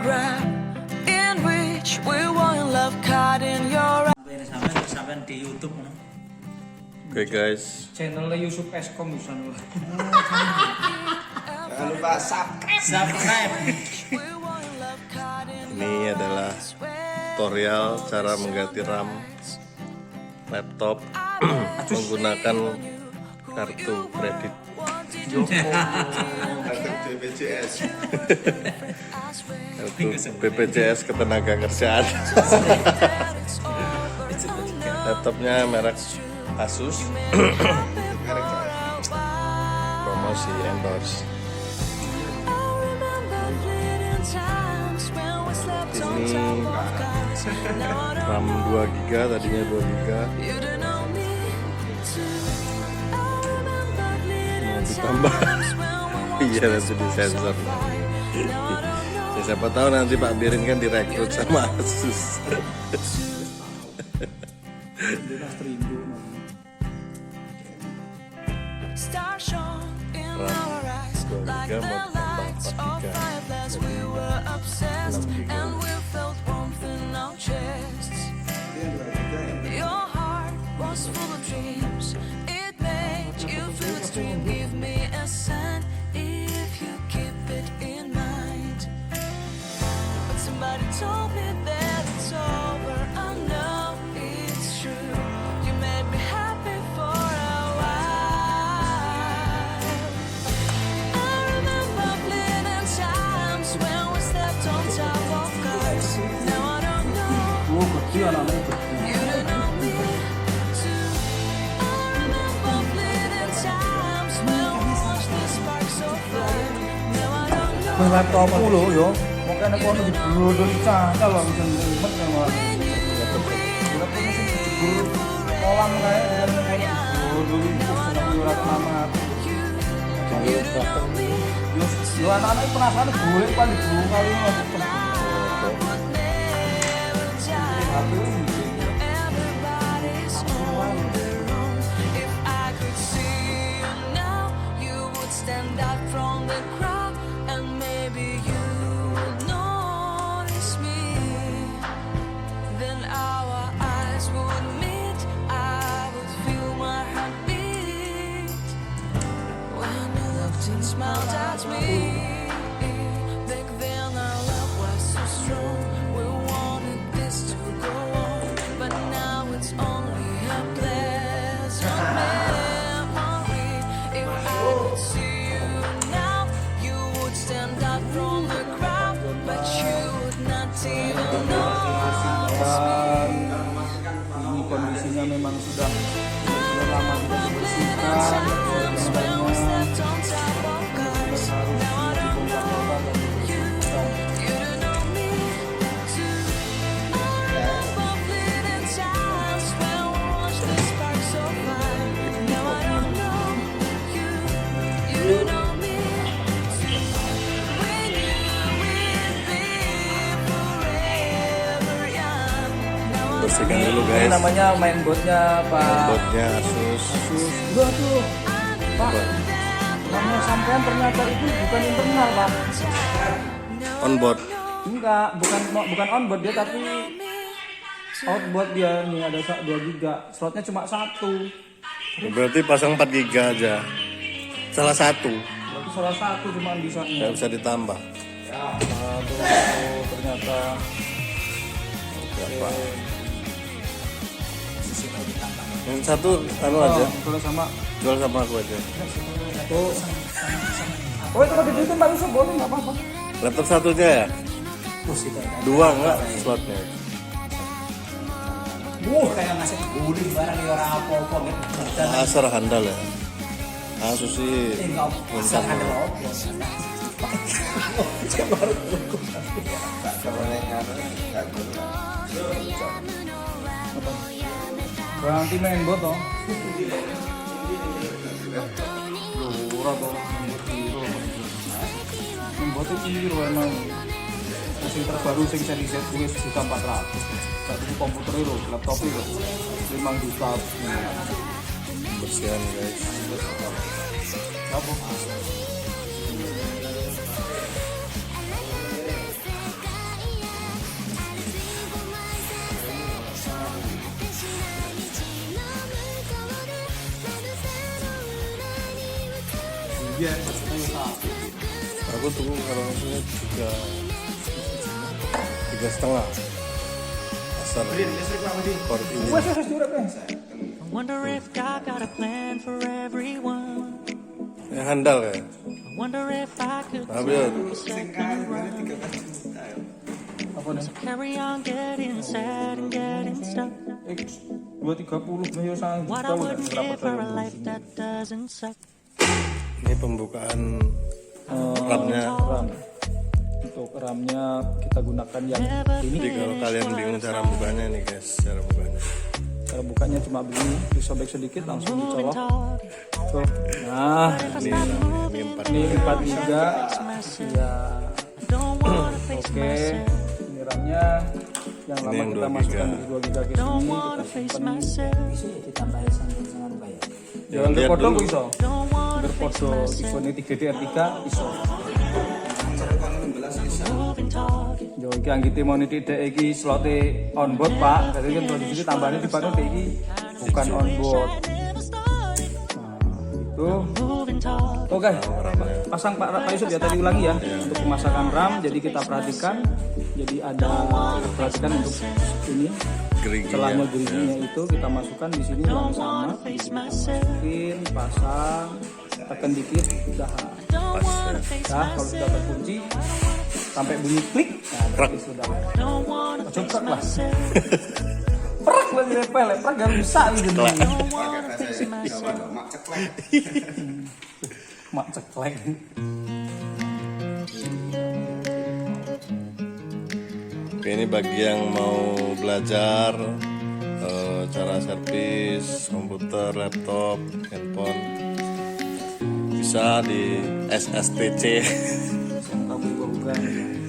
photograph in which we were in love, caught in your sampai di YouTube no? Oke guys, channelnya Yusuf Eskom bisa nih. Jangan lupa subscribe. ini adalah tutorial cara mengganti RAM laptop menggunakan kartu kredit Kartu BPJS. kartu BPJS Ketenagakerjaan. Laptopnya merek Asus. Promosi endorse. Ini RAM 2GB, tadinya 2GB. Mau ditambah. Iya, nanti disensor. Ya, siapa tahu nanti Pak Birin kan direkrut sama Asus. RAM 2GB mau ditambah 4GB. Your heart was full of dreams. It made you feel extreme. Give me a sign if you keep it in mind. But somebody told me that it's over. I know it's true. You made me happy for a while. I remember fleeting times when we slept on top of cars. Now I don't know. You don't know me too. I remember fleeting times when we watched the sparks so fire. Now I don't know. Laptopmu lho yo. Makanya kono dibrodol caca lho bisa ngemet sama. Kolam kae dan dibrodol itu surat nama. Yo anak-anak penasaran boleh paling dulu kali ngono. Everybody's on their own. If I could see you now, you would stand out from the crowd, and maybe you would notice me. Then our eyes would meet. I would feel my heart beat when you looked and smiled at me. Back then our love was so strong. We wanted this to go on, but now it's only a pleasant memory. If I could see you now, you would stand out from the crowd, but you would not even notice me. Ini kondisinya memang sudah lama tidak dibersihkan. Slept on top of cars. Now I don't know you. You don't know me too. I remember fleeting times when we watched the sparks so fire. Now I don't know you. You don't know me too. We knew we'd be forever young. Now I Bersihkan dulu Ini guys. namanya mainboardnya Pak. Botnya Asus. Dua tuh Pak. Namanya sampean ternyata itu bukan internal Pak. Onboard. Enggak, bukan onboard dia tapi outboard dia nih ada 2 GB. Slotnya cuma 1. Berarti pasang 4GB aja. Salah satu. Berarti salah satu cuma bisa Nggak bisa ditambah. ternyata Berapa? Yang satu anu aja. kalau sama Jual sama aku aja. Oh itu kalau dijual Pak Yusuf boleh nggak apa-apa. Laptop satunya ya? Dua enggak slotnya. Kayak ngasih guling barang di orang apa-apa gitu. Acer handal ya. Asus sih Enggak usah bintang. ada apa. Ganti mainboard toh. Murah toh. Mainboard itu kiro emang. Mesin terbaru sing seri Z kuwi 1.400.000. Tapi komputer itu, laptop itu 5 juta. Bersihan guys. Apa? biar maksudnya ya satu. Aku tuh kalau maksudnya tiga setengah. Asal kor ini. Wes durep ya. Wonder if God got a plan for everyone. Handal ya. Wonder if I could Tapi ya, Apa nih? carry on getting sad and getting stuck. 230 ya sang. What I would give for a life that doesn't suck. ini pembukaan RAM-nya. RAM. Untuk RAM-nya kita gunakan yang ini. Jadi kalau kalian bingung cara bukanya nih guys, cara bukanya. Cara bukanya cuma begini, disobek sedikit langsung Moving dicolok. target. Tuh. Nah, Ini RAM-nya, ini 4. ini 43. Ya. Don't wanna face Oke. myself. Ini RAM-nya yang Ini lama yang kita 2 masukkan giga. di 2 GB ke Don't sini, wanna kita face simpan. myself. Jangan Lihat berfoto dulu. iso. Don't wanna face Berfoto myself. iPhone 3DR3 iso. Moving target. Yo iki anggite mau nititik iki slote onboard, Pak. Jadi kan kalau di sini tambahane di panen iki bukan onboard. Never started. Itu. Moving target. Oke. Pasang Pak Yusuf ya tadi ulangi ya untuk pemasangan RAM. Jadi kita perhatikan. Jadi ada perhatikan untuk ini Geriginya. celahnya geriginya itu kita masukkan di sini yang Don't sama. wanna face myself. Masukin, pasang, tekan dikit, udah. Don't wanna face Nah, kalau sudah myself. terkunci sampai bunyi klik, nah berarti sudah. Don't wanna face Cepat lah. myself. Prak lagi repel, prak gak bisa gitu. Don't wanna face myself. Mak ceklek. Oke, ini bagi yang mau belajar cara servis komputer, laptop, handphone, bisa di SSTC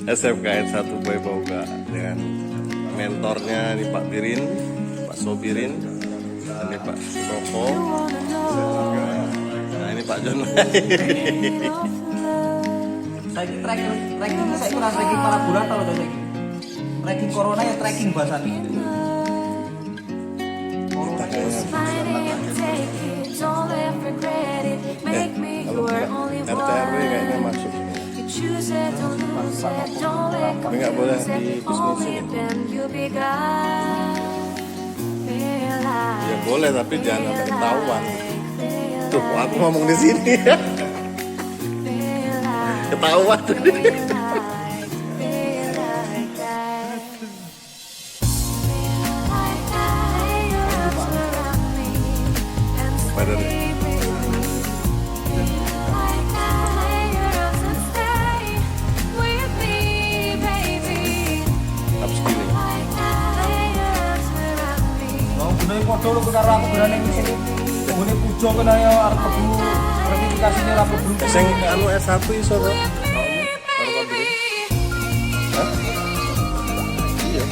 SMKN 1 Boy Bauga dengan mentornya ini Pak Birin, Pak Sobirin, ini Pak Suproko, nah ini Pak John. Saya tracking saya kurang tracking para bulan atau saya tracking corona ya tracking bahasa ini. Don't ever regret it. Make me Kalau your enggak, only RTRW kayaknya one. masuk. You choose it, don't lose it. Don't let Tapi nggak boleh confuse di it. bisnisin. Only then you be God. Feel like, Ya boleh tapi jangan sampai ketahuan. feel Tuh, aku ngomong di sini ya. like, Ketahuan. feel like that. Feel like that. Your arms around me and Badan. stay with me. Feel like that. Your arms and stay with me, baby. Upskilling. Like that. Your arms around me. Mau bener podo lu karo aku berani di sini. Ngene pujo kena ya arep kebu verifikasinya ora kebu. Sing anu S1 iso to? Karo Pak Birin. Hah? Iya.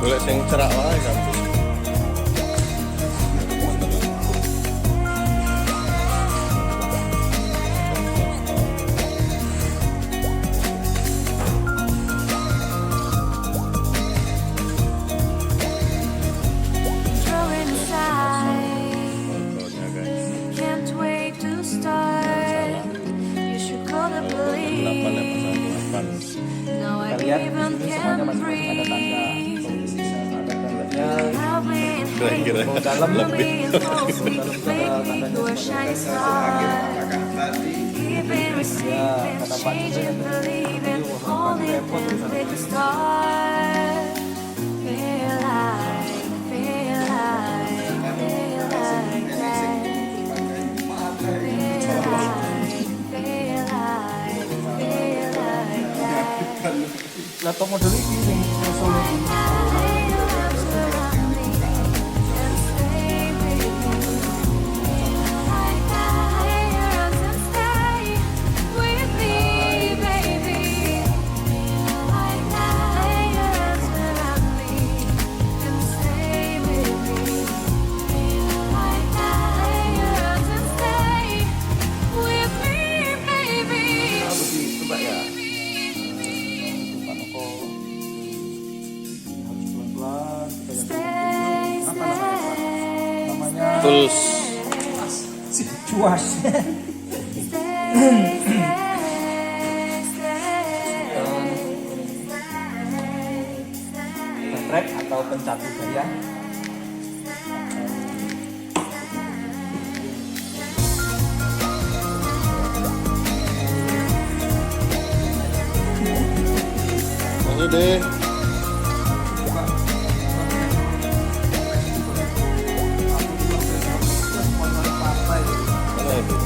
Boleh sing cerak wae kampus. Throwing aside. Fotonya guys. Can't wait to start. You should call the 8 ya police. pasal 8. Now I Kita lihat di even sini semuanya can masih ada tanda. breathe. Ada tandanya. I'll be in Kira-kira Mau dalam lebih. being close, we can make your shiny star. Keep it receiving, changing, believing, only we can start. Feel like, feel like, feel like that. Feel like, feel like that. Laptop model ini sing konsol iki. Coba ya. Pak Noko. Tools. Cuas. Trap atau pencatu gaya. Ini deh. Mana itu?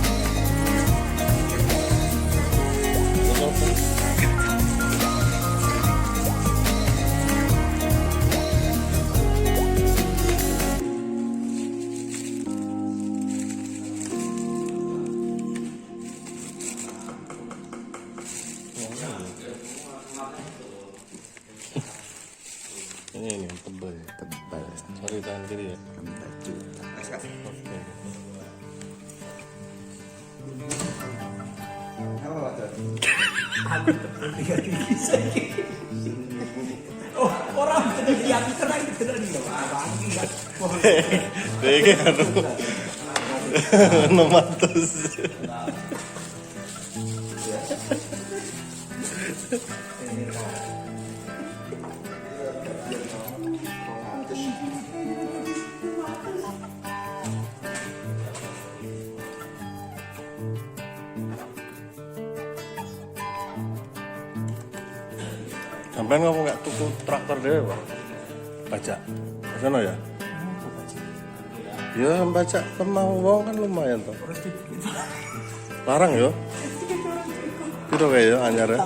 Ini yang tebal. Sorry tangan kiri ya. Oke. Orang yang kena itu tadi. Dek anu matus. Sampai ngomong nggak tuku traktor deh, Pak? Baca, sana ya? Ya baca kemauan kan lumayan toh. Larang yo. Piro kayak ya anyar ya?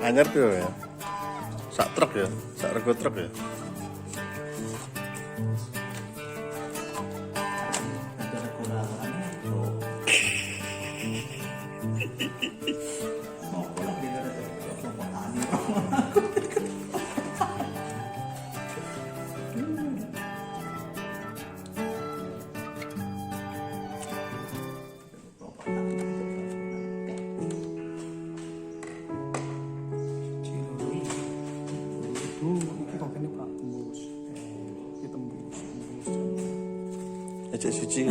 Anyar piro ya? Sak truk ya? Sak rego truk ya? Ecek suci.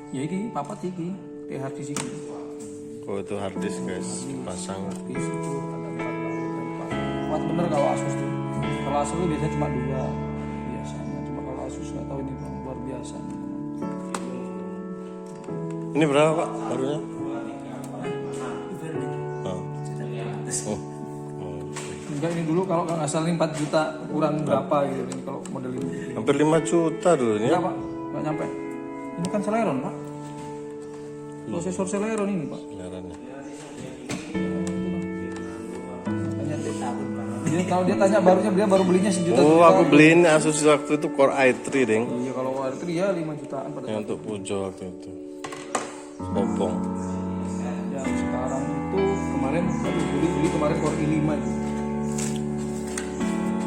Ya iki papat iki, hard disk iki. Oh itu hard disk guys, dipasang. Disk itu kuat bener kalau Asus tuh. Kalau Asus tuh biasanya cuma 2 biasanya. Cuma kalau Asus nggak tahu ini luar biasa. Ini berapa Pak barunya? Oh. Enggak, ini dulu kalau nggak salah ini 4 juta kurang berapa gitu ini kalau model ini. Hampir 5 juta dulu ini. Enggak Pak, nggak nyampe. Ini kan Celeron Pak. Prosesor Celeron ini Pak. Benerannya. Jadi kalau dia tanya barunya dia baru belinya sejuta. Oh aku beliin Asus waktu itu Core i3 ding. Iya kalau R3 ya 5 jutaan pada Yang untuk Pujo waktu itu. Sombong. yang sekarang itu kemarin beli kemarin Core i5 itu.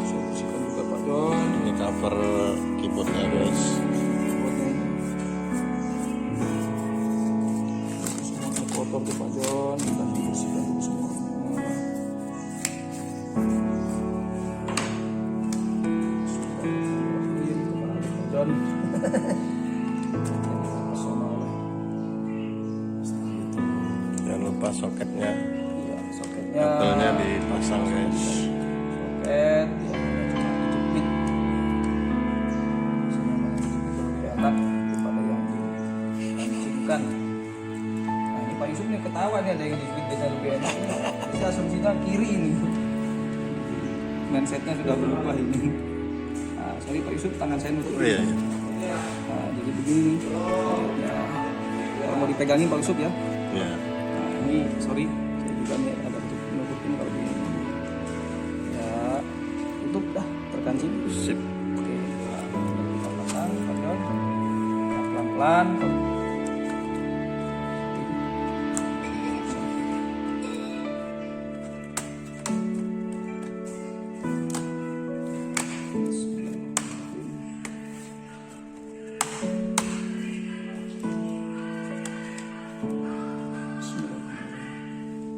Solusikan juga Pak John. Ini cover keyboardnya guys. Semuanya kotor tuh Pak John, kita bersihkan dulu semuanya. John. Jangan lupa soketnya. Iya, soketnya. Kabelnya dipasang guys. Soket, ya, cuma dijepit. Sama yang kelihatan daripada yang dikancingkan. Nah ini Pak Yusuf nih ketawa nih ada yang dijepit biasa lebih enak. Jadi asumsinya kiri ini. Mindsetnya sudah berubah ini. Nah, sorry Pak Yusuf, tangan saya nutup. Oh iya. Nah, jadi begini. Ya, kalau mau dipegangin Pak Yusuf ya. Iya. Nah, ini sorry, saya juga nih agak nutupin kalau begini. Ya, tutup dah, terkancing. Sip. Oke, kita pasang, pasang. Ya, pelan-pelan.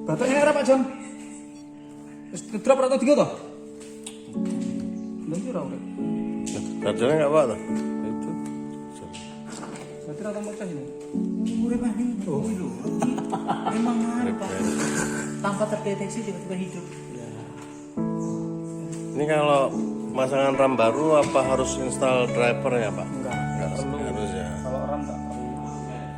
Batuknya era Pak John. Terus drop atau 3 toh? ora udah. Chargernya nggak bawa tuh? Itu. Baterai atau mau cas ini? Udah Pak, ini dulu. Memang ada Pak. Tanpa terdeteksi tiba-tiba hidup. Ini kalau pemasangan RAM baru apa harus install drivernya Pak? Enggak perlu. Harus ya, Kalau RAM enggak perlu.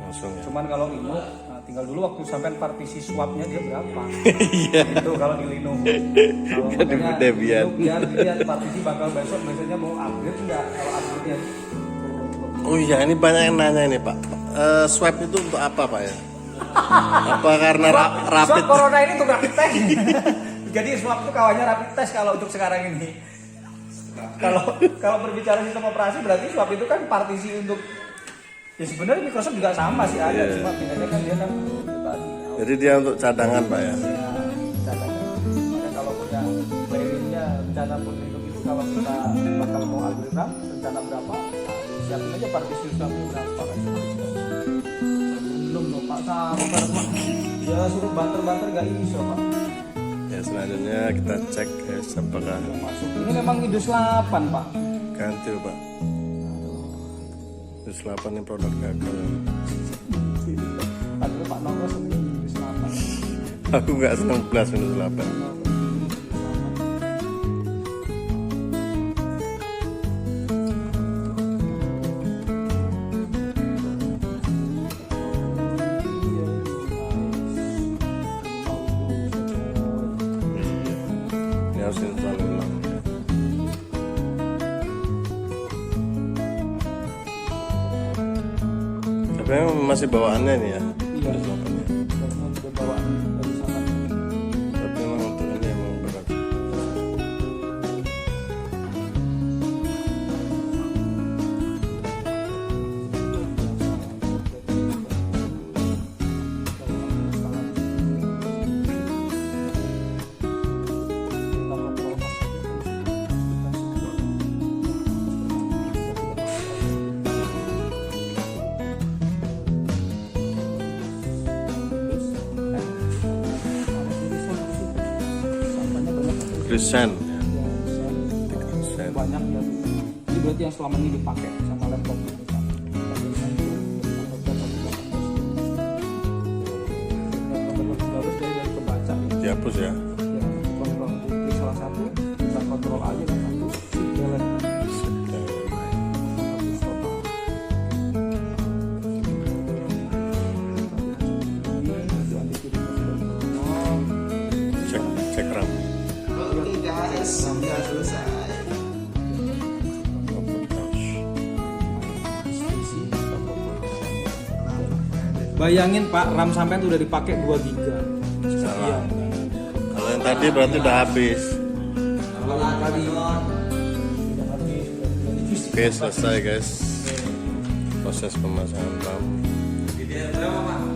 langsung ya. Cuman kalau Linux, nah tinggal dulu waktu sampai partisi swapnya dia berapa. Iya. Itu kalau di Linux. Kalau Kan di makanya Debian. Linux biar lihat partisi bakal besoknya mau upgrade enggak. Kalau upgrade-nya Oh iya, ini banyak yang nanya ini Pak. Swab itu untuk apa Pak ya? Apa karena rapid? swab corona ini untuk rapid test. Jadi swab itu kawannya rapid test kalau untuk sekarang ini. Kalau berbicara sistem operasi berarti swab itu kan partisi untuk ya sebenarnya Microsoft juga sama sih ada, Iya. cuma bedanya kan dia kan itu tadi. Jadi dia untuk cadangan Pak ya? Ya, caranya. Makanya kalau punya planningnya rencana pun itu kalau kita bakal mau upgrade RAM, rencana berapa? Nah, siapin aja partisi swabnya berapa kan? Belum loh Pak, sabar Pak. Ya suruh banter-banter gak iso Pak. Ya selanjutnya kita cek guys apakah Masuk. Ini memang Windows 8 Pak. ganti Pak. Windows 8 ini produk gagal. Padahal Pak Nongros ini Windows 8. Aku nggak seneng belas Windows 8. Ini harus install ulang. Tapi memang masih bawaannya ini ya. Iya. Windows 8 ya. Karena juga bawaan dari sana. Tapi memang untuk ini emang berat. Desain. Banyak ya. Ini berarti yang selama ini dipakai sama laptop ini kan. Dari kebaca ya. Dihapus ya. Ya, kontrol klik salah satu, kita kontrol aja kan satu, jalan hapus total. Ini dikirim Cek RAM. Oke guys, sudah selesai. Bayangin Pak, RAM sampai udah dipakai 2 giga. Salah. Kalau yang tadi berarti udah habis. Kalau yang tadi udah habis. Oke selesai guys. Proses pemasangan RAM. Berapa Pak?